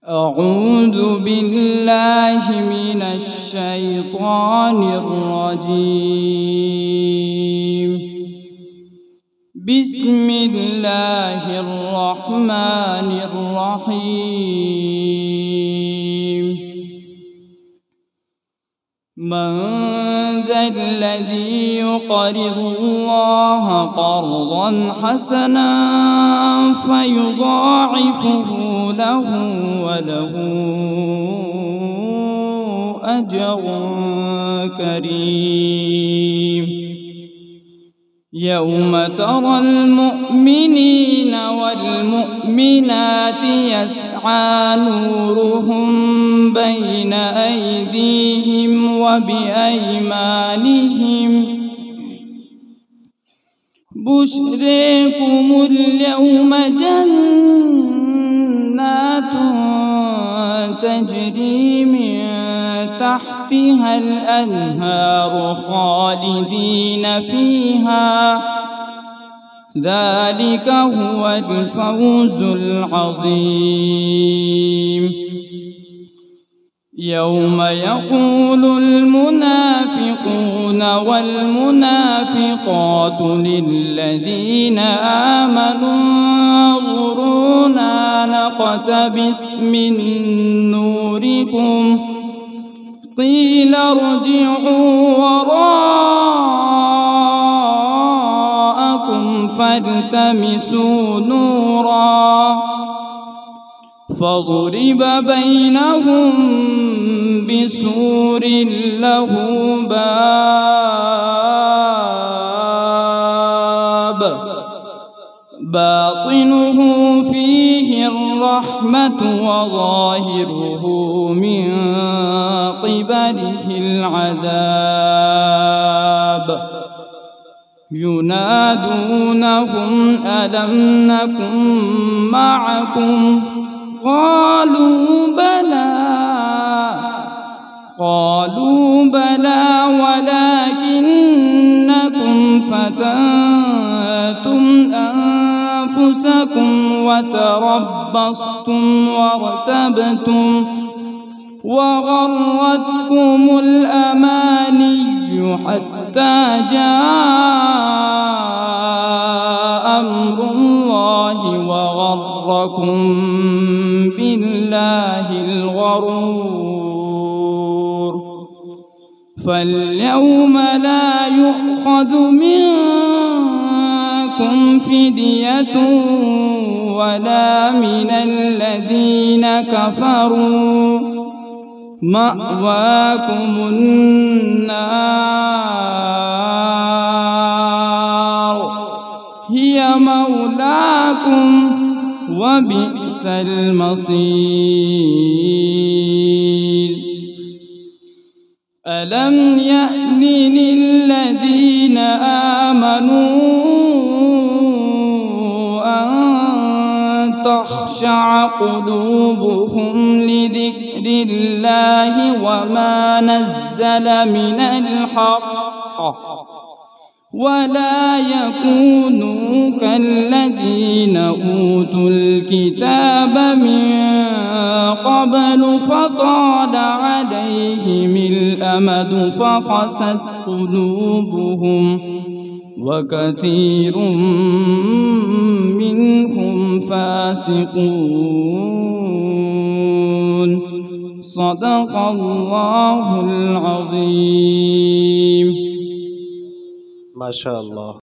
أعوذ بالله من الشيطان الرجيم. بسم الله الرحمن الرحيم. من ذا الذي يقرض الله قرضا حسنا فيضاعفه له وله أجر كريم. يوم ترى المؤمنين والمؤمنات يسعى نورهم بين أيديهم وبأيمانهم بشريكم اليوم جنات تجري من تحتها الأنهار خالدين فيها ذلك هو الفوز العظيم. يوم يقول المنافقون والمنافقات للذين آمنوا انظرونا نقتبس من نوركم قيل ارجعوا وراءكم فالتمسوا نورا فضرب بينهم بسور له باب باطنه فيه الرحمة وظاهره من قبله العذاب. ينادونهم ألم نكن معكم قالوا بلى ولكنكم فتنتم أنفسكم وتربصتم وارتبتم وغرتكم الأماني حتى جاء أمر الله وغركم بالله الغرور. فاليوم لا يؤخذ منكم فدية ولا من الذين كفروا مأواكم النار هي مولاكم وبئس المصير. ألم يأن للذين آمنوا أن تخشع قلوبهم لذكر الله وما نزل من الحق ولا يكونوا كالذين أوتوا الكتاب من قبل فطال عليهم الأمد فقست قلوبهم وكثير منهم فاسقون. صدق الله العظيم. ما شاء الله.